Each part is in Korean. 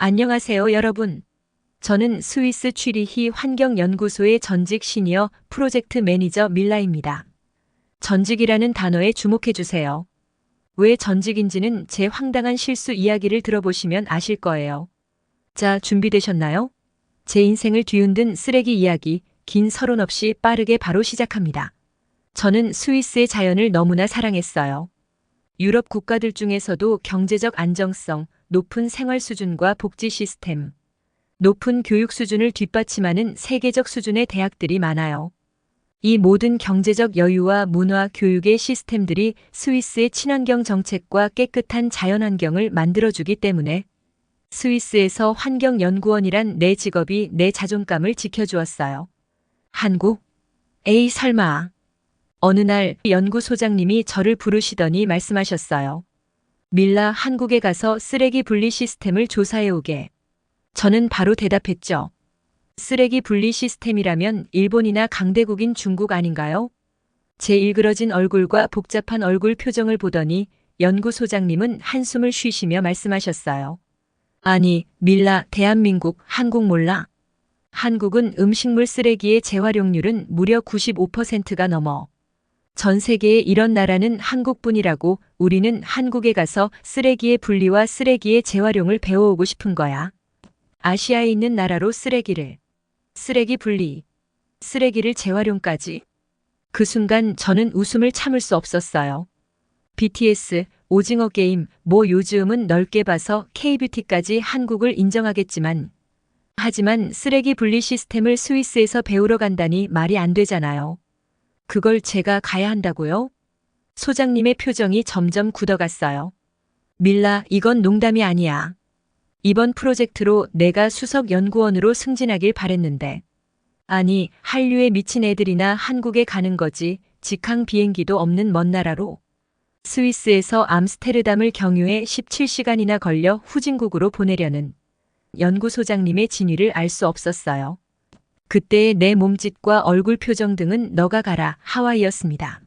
안녕하세요, 여러분. 저는 스위스 취리히 환경연구소의 전직 시니어 프로젝트 매니저 밀라입니다. 전직이라는 단어에 주목해 주세요. 왜 전직인지는 제 황당한 실수 이야기를 들어보시면 아실 거예요. 자, 준비되셨나요? 제 인생을 뒤흔든 쓰레기 이야기, 긴 서론 없이 빠르게 바로 시작합니다. 저는 스위스의 자연을 너무나 사랑했어요. 유럽 국가들 중에서도 경제적 안정성, 높은 생활 수준과 복지 시스템, 높은 교육 수준을 뒷받침하는 세계적 수준의 대학들이 많아요. 이 모든 경제적 여유와 문화, 교육의 시스템들이 스위스의 친환경 정책과 깨끗한 자연환경을 만들어주기 때문에 스위스에서 환경연구원이란 내 직업이 내 자존감을 지켜주었어요. 한국? 에이, 설마. 어느 날 연구소장님이 저를 부르시더니 말씀하셨어요. 밀라, 한국에 가서 쓰레기 분리 시스템을 조사해 오게. 저는 바로 대답했죠. 쓰레기 분리 시스템이라면 일본이나 강대국인 중국 아닌가요? 제 일그러진 얼굴과 복잡한 얼굴 표정을 보더니 연구소장님은 한숨을 쉬시며 말씀하셨어요. 아니, 밀라, 대한민국, 한국 몰라? 한국은 음식물 쓰레기의 재활용률은 무려 95%가 넘어. 전 세계에 이런 나라는 한국뿐이라고. 우리는 한국에 가서 쓰레기의 분리와 쓰레기의 재활용을 배워오고 싶은 거야. 아시아에 있는 나라로 쓰레기 분리, 쓰레기를 재활용까지. 그 순간 저는 웃음을 참을 수 없었어요. BTS, 오징어 게임, 뭐 요즘은 넓게 봐서 K뷰티까지 한국을 인정하겠지만, 하지만 쓰레기 분리 시스템을 스위스에서 배우러 간다니 말이 안 되잖아요. 그걸 제가 가야 한다고요? 소장님의 표정이 점점 굳어갔어요. 밀라, 이건 농담이 아니야. 이번 프로젝트로 내가 수석 연구원으로 승진하길 바랬는데. 아니, 한류에 미친 애들이나 한국에 가는 거지. 직항 비행기도 없는 먼 나라로. 스위스에서 암스테르담을 경유해 17시간이나 걸려 후진국으로 보내려는 연구소장님의 진위를 알 수 없었어요. 그때의 내 몸짓과 얼굴 표정 등은 너가 가라, 하와이였습니다.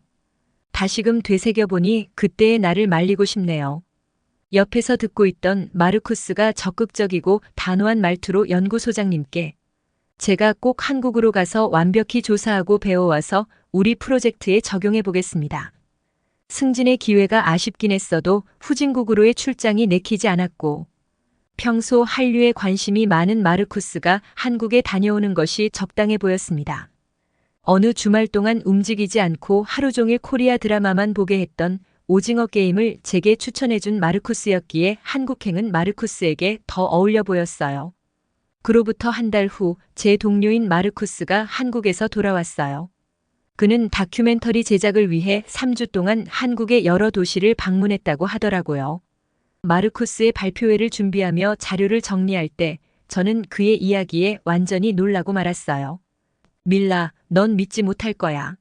다시금 되새겨보니 그때의 나를 말리고 싶네요. 옆에서 듣고 있던 마르쿠스가 적극적이고 단호한 말투로 연구소장님께 제가 꼭 한국으로 가서 완벽히 조사하고 배워와서 우리 프로젝트에 적용해 보겠습니다. 승진의 기회가 아쉽긴 했어도 후진국으로의 출장이 내키지 않았고 평소 한류에 관심이 많은 마르쿠스가 한국에 다녀오는 것이 적당해 보였습니다. 어느 주말 동안 움직이지 않고 하루 종일 코리아 드라마만 보게 했던 오징어 게임을 제게 추천해준 마르쿠스였기에 한국행은 마르쿠스에게 더 어울려 보였어요. 그로부터 한 달 후 제 동료인 마르쿠스가 한국에서 돌아왔어요. 그는 다큐멘터리 제작을 위해 3주 동안 한국의 여러 도시를 방문했다고 하더라고요. 마르쿠스의 발표회를 준비하며 자료를 정리할 때 저는 그의 이야기에 완전히 놀라고 말았어요. 밀라, 넌 믿지 못할 거야.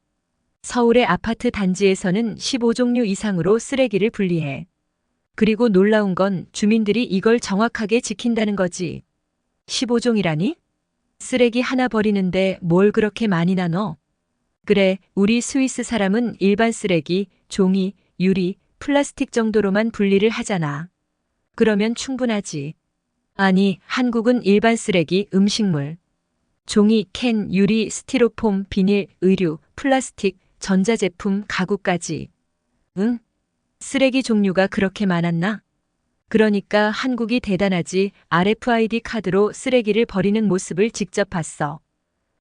서울의 아파트 단지에서는 15종류 이상으로 쓰레기를 분리해. 그리고 놀라운 건 주민들이 이걸 정확하게 지킨다는 거지. 15종이라니? 쓰레기 하나 버리는데 뭘 그렇게 많이 나눠? 그래, 우리 스위스 사람은 일반 쓰레기, 종이, 유리, 플라스틱 정도로만 분리를 하잖아. 그러면 충분하지. 아니, 한국은 일반 쓰레기, 음식물, 종이, 캔, 유리, 스티로폼, 비닐, 의류, 플라스틱, 전자제품, 가구까지. 응? 쓰레기 종류가 그렇게 많았나? 그러니까 한국이 대단하지. RFID 카드로 쓰레기를 버리는 모습을 직접 봤어.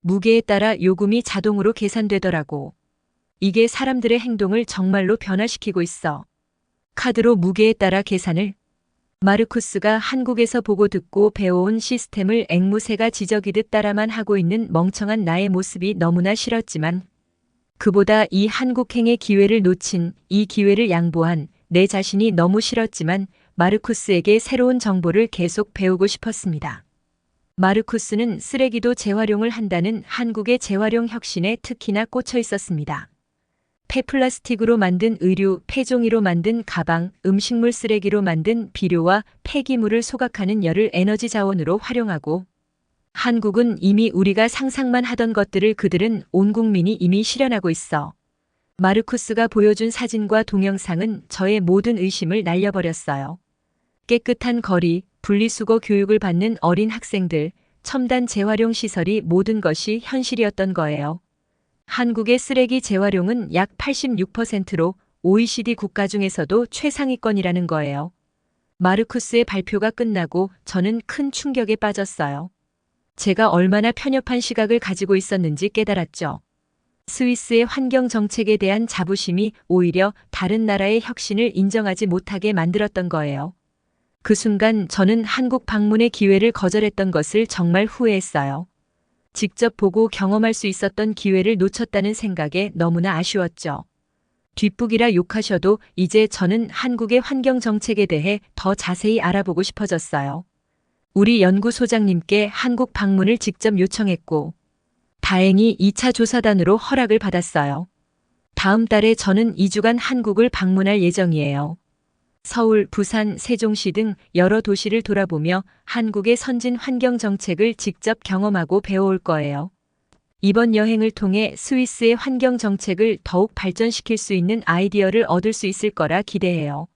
무게에 따라 요금이 자동으로 계산되더라고. 이게 사람들의 행동을 정말로 변화시키고 있어. 카드로 무게에 따라 계산을. 마르쿠스가 한국에서 보고 듣고 배워온 시스템을 앵무새가 지저귀듯 따라만 하고 있는 멍청한 나의 모습이 너무나 싫었지만 그보다 이 한국행의 기회를 놓친, 이 기회를 양보한 내 자신이 너무 싫었지만 마르쿠스에게 새로운 정보를 계속 배우고 싶었습니다. 마르쿠스는 쓰레기도 재활용을 한다는 한국의 재활용 혁신에 특히나 꽂혀 있었습니다. 폐플라스틱으로 만든 의류, 폐종이로 만든 가방, 음식물 쓰레기로 만든 비료와 폐기물을 소각하는 열을 에너지 자원으로 활용하고 한국은 이미 우리가 상상만 하던 것들을 그들은 온 국민이 이미 실현하고 있어. 마르쿠스가 보여준 사진과 동영상은 저의 모든 의심을 날려버렸어요. 깨끗한 거리, 분리수거 교육을 받는 어린 학생들, 첨단 재활용 시설이 모든 것이 현실이었던 거예요. 한국의 쓰레기 재활용은 약 86%로 OECD 국가 중에서도 최상위권이라는 거예요. 마르쿠스의 발표가 끝나고 저는 큰 충격에 빠졌어요. 제가 얼마나 편협한 시각을 가지고 있었는지 깨달았죠. 스위스의 환경 정책에 대한 자부심이 오히려 다른 나라의 혁신을 인정하지 못하게 만들었던 거예요. 그 순간 저는 한국 방문의 기회를 거절했던 것을 정말 후회했어요. 직접 보고 경험할 수 있었던 기회를 놓쳤다는 생각에 너무나 아쉬웠죠. 뒷북이라 욕하셔도 이제 저는 한국의 환경 정책에 대해 더 자세히 알아보고 싶어졌어요. 우리 연구소장님께 한국 방문을 직접 요청했고, 다행히 2차 조사단으로 허락을 받았어요. 다음 달에 저는 2주간 한국을 방문할 예정이에요. 서울, 부산, 세종시 등 여러 도시를 돌아보며 한국의 선진 환경 정책을 직접 경험하고 배워올 거예요. 이번 여행을 통해 스위스의 환경 정책을 더욱 발전시킬 수 있는 아이디어를 얻을 수 있을 거라 기대해요.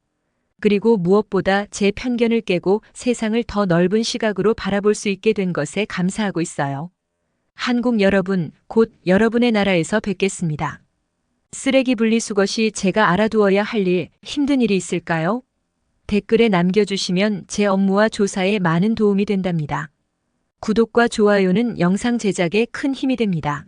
그리고 무엇보다 제 편견을 깨고 세상을 더 넓은 시각으로 바라볼 수 있게 된 것에 감사하고 있어요. 한국 여러분, 곧 여러분의 나라에서 뵙겠습니다. 쓰레기 분리수거시 제가 알아두어야 할 일, 힘든 일이 있을까요? 댓글에 남겨주시면 제 업무와 조사에 많은 도움이 된답니다. 구독과 좋아요는 영상 제작에 큰 힘이 됩니다.